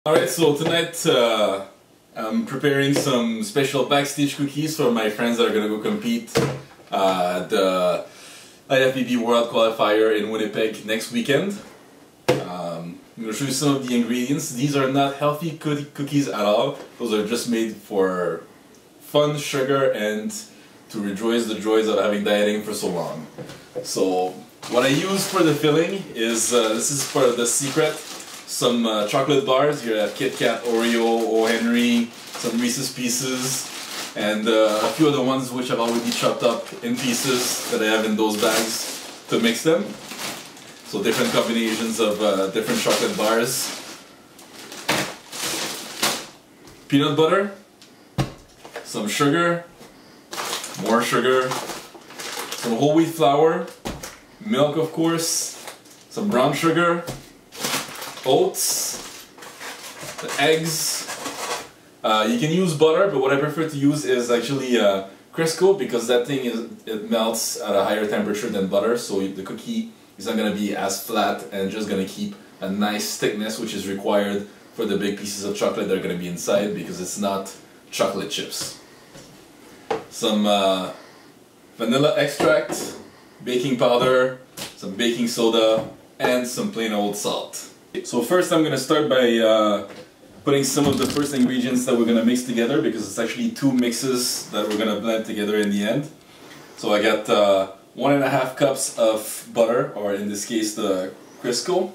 Alright, so tonight I'm preparing some special backstage cookies for my friends that are gonna go compete at the IFBB World Qualifier in Winnipeg next weekend. I'm gonna show you some of the ingredients. These are not healthy cookies at all. Those are just made for fun, sugar, and to rejoice the joys of having dieting for so long. So what I use for the filling is, this is part of the secret. Some chocolate bars. Here I have Kit Kat, Oreo, O. Henry, some Reese's Pieces, and a few other ones which I've already chopped up in pieces that I have in those bags to mix them. So different combinations of different chocolate bars. Peanut butter, some sugar, more sugar, some whole wheat flour, milk of course, some brown sugar, oats, the eggs. You can use butter, but what I prefer to use is actually Crisco, because that thing it melts at a higher temperature than butter, so the cookie is not going to be as flat and just going to keep a nice thickness, which is required for the big pieces of chocolate that are going to be inside, because it's not chocolate chips. Some vanilla extract, baking powder, some baking soda, and some plain old salt. So first I'm going to start by putting some of the first ingredients that we're going to mix together, because it's actually two mixes that we're going to blend together in the end. So I got 1.5 cups of butter, or in this case the Crisco.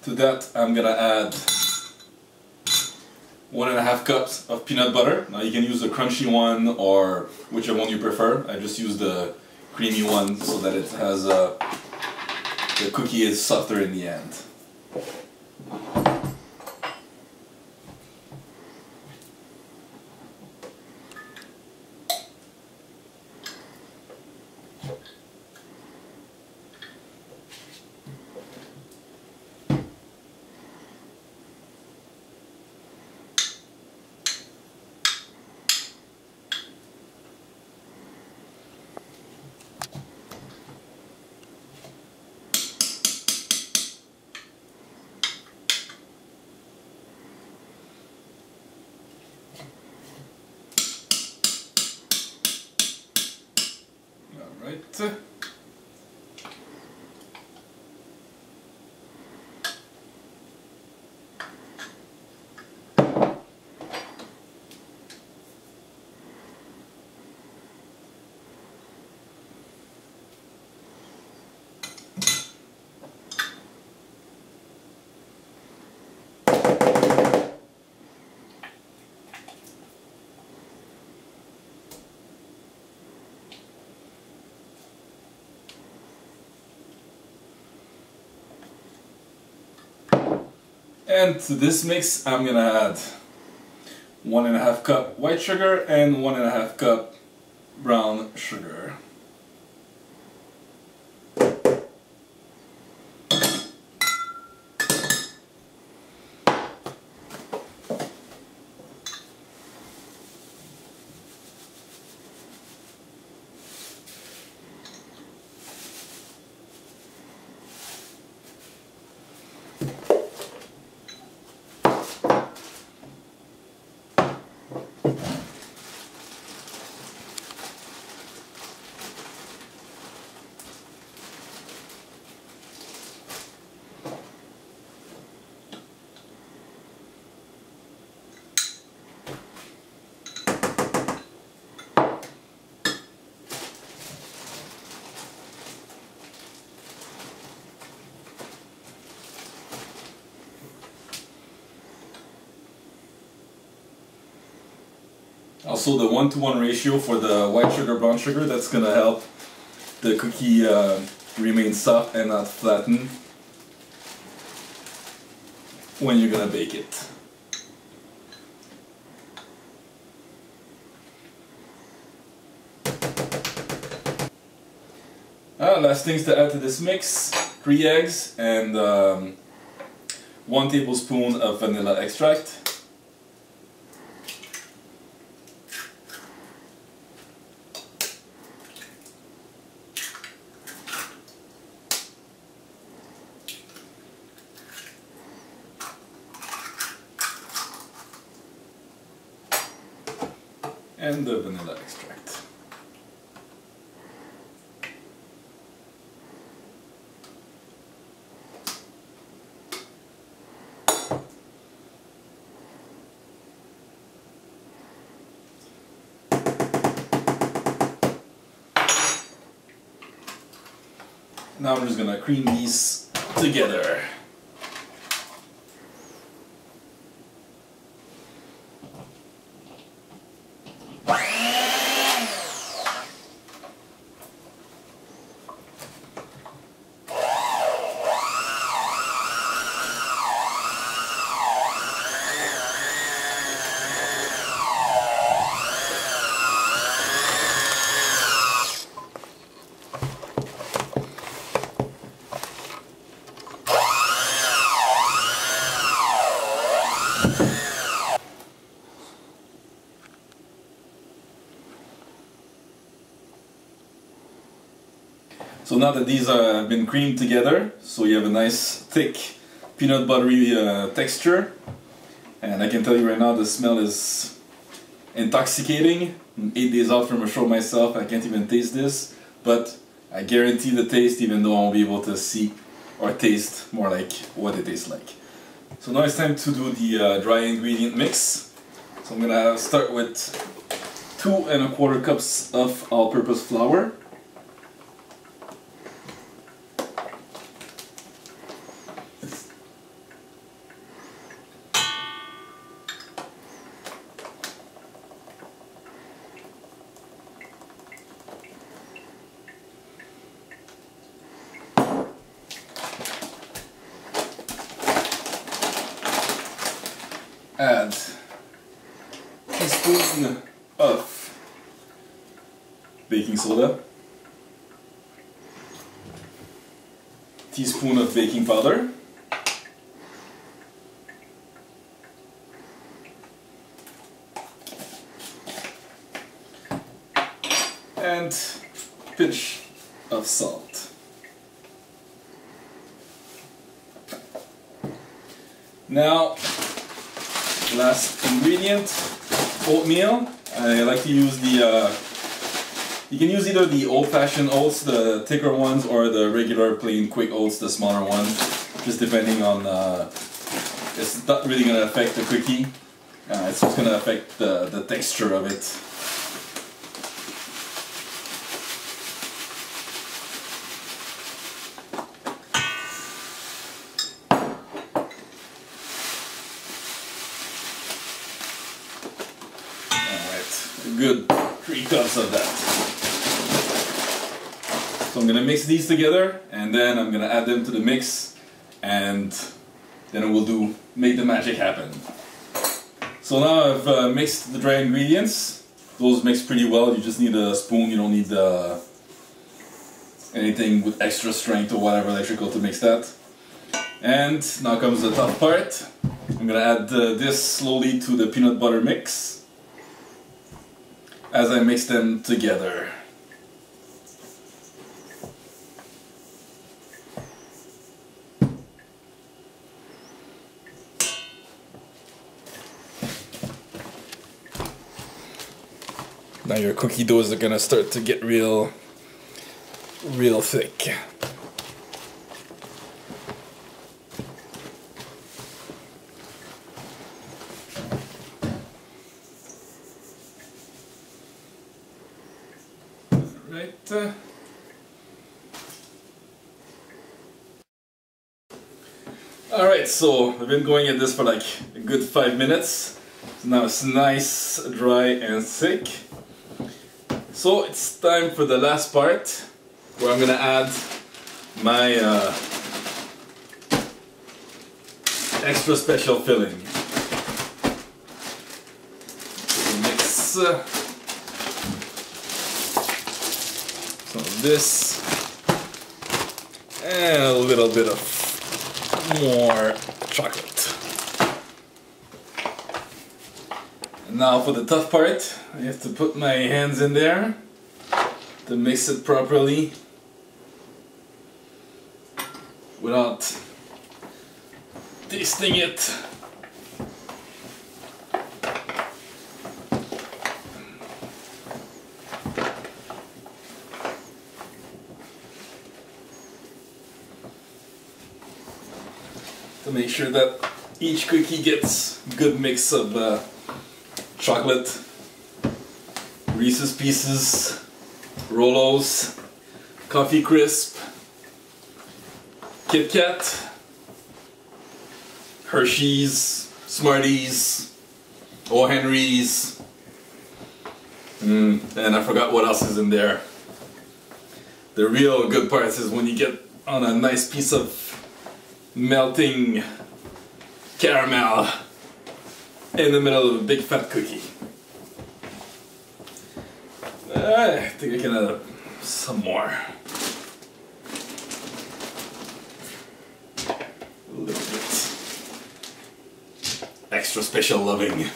To that I'm gonna add 1.5 cups of peanut butter. Now you can use the crunchy one or whichever one you prefer. I just use the creamy one so that it has the cookie is softer in the end. Right. And to this mix I'm gonna add 1.5 cup white sugar and 1.5 cup brown sugar. Also the 1-to-1 ratio for the white sugar, brown sugar, that's going to help the cookie remain soft and not flatten when you're going to bake it. Last things to add to this mix. 3 eggs and 1 tablespoon of vanilla extract. And the vanilla extract. Now I'm just gonna cream these together. So now that these have been creamed together, so you have a nice thick peanut buttery texture, and I can tell you right now the smell is intoxicating. I'm 8 days out from a show myself, I can't even taste this, but I guarantee the taste, even though I won't be able to see or taste more like what it tastes like. So now it's time to do the dry ingredient mix. So I'm gonna start with 2 1/4 cups of all-purpose flour. Add a teaspoon of baking soda, teaspoon of baking powder, and pinch of salt. Now, last ingredient, oatmeal. I like to use the, you can use either the old-fashioned oats, the thicker ones, or the regular plain quick oats, the smaller one, just depending on, it's not really going to affect the cookie, it's just going to affect the texture of it. Good 3 cups of that. So I'm gonna mix these together, and then I'm gonna add them to the mix, and then we'll make the magic happen. So now I've mixed the dry ingredients. Those mix pretty well. You just need a spoon. You don't need anything with extra strength or whatever electrical to mix that. And now comes the tough part. I'm gonna add this slowly to the peanut butter mix as I mix them together. Now your cookie doughs are gonna start to get real thick. Right. Alright, so I've been going at this for like a good 5 minutes. So now it's nice, dry and thick. So it's time for the last part, where I'm gonna add my extra special filling. So mix some of this And a little bit of more chocolate. And now for the tough part, I have to put my hands in there to mix it properly without tasting it. To make sure that each cookie gets a good mix of chocolate, Reese's Pieces, Rolos, Coffee Crisp, Kit Kat, Hershey's, Smarties, O. Henry's, and I forgot what else is in there. The real good part is when you get on a nice piece of melting caramel in the middle of a big fat cookie. I think I can add some more. A little bit extra special loving.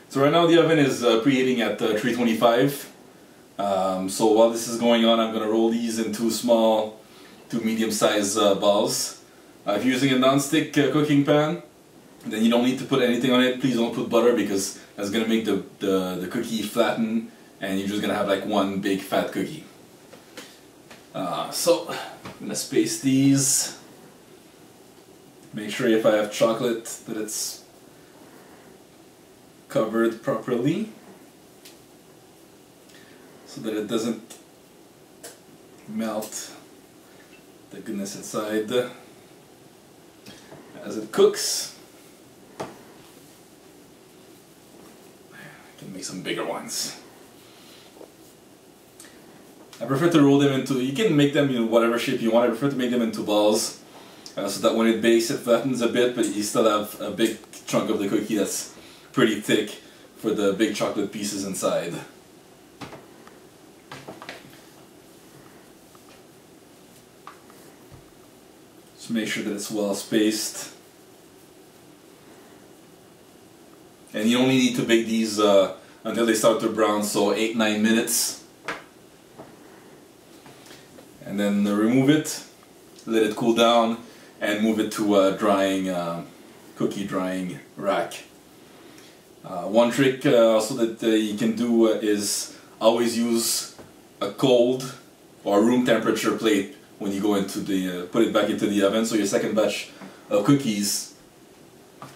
So right now the oven is preheating at 325. So while this is going on, I'm going to roll these into small to medium-sized balls. If you're using a non-stick cooking pan, then you don't need to put anything on it. Please don't put butter because that's going to make the cookie flatten and you're just going to have like one big fat cookie. So I'm going to space these. Make sure if I have chocolate that it's covered properly so that it doesn't melt the goodness inside as it cooks. I can make some bigger ones. I prefer to roll them into, you can make them in whatever shape you want. I prefer to make them into balls so that when it bakes it flattens a bit, but you still have a big chunk of the cookie that's pretty thick for the big chocolate pieces inside. Just make sure that it's well spaced. And you only need to bake these until they start to brown, so 8-9 minutes. And then remove it, let it cool down, and move it to a drying, cookie drying rack. One trick also that you can do is always use a cold or room temperature plate when you go into the put it back into the oven. So your second batch of cookies,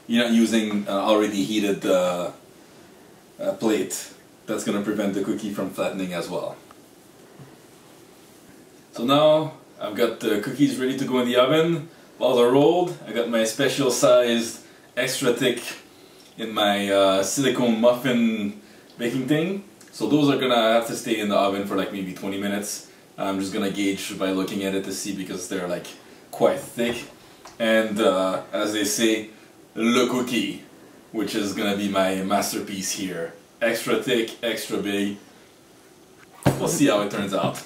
you're not using already heated plate. That's going to prevent the cookie from flattening as well. So now I've got the cookies ready to go in the oven. Balls are rolled. I got my special sized extra thick in my silicone muffin baking thing. So those are gonna have to stay in the oven for like maybe 20 minutes. I'm just gonna gauge by looking at it to see because they're like quite thick. And as they say, le cookie, which is gonna be my masterpiece here. Extra thick, extra big. We'll see how it turns out.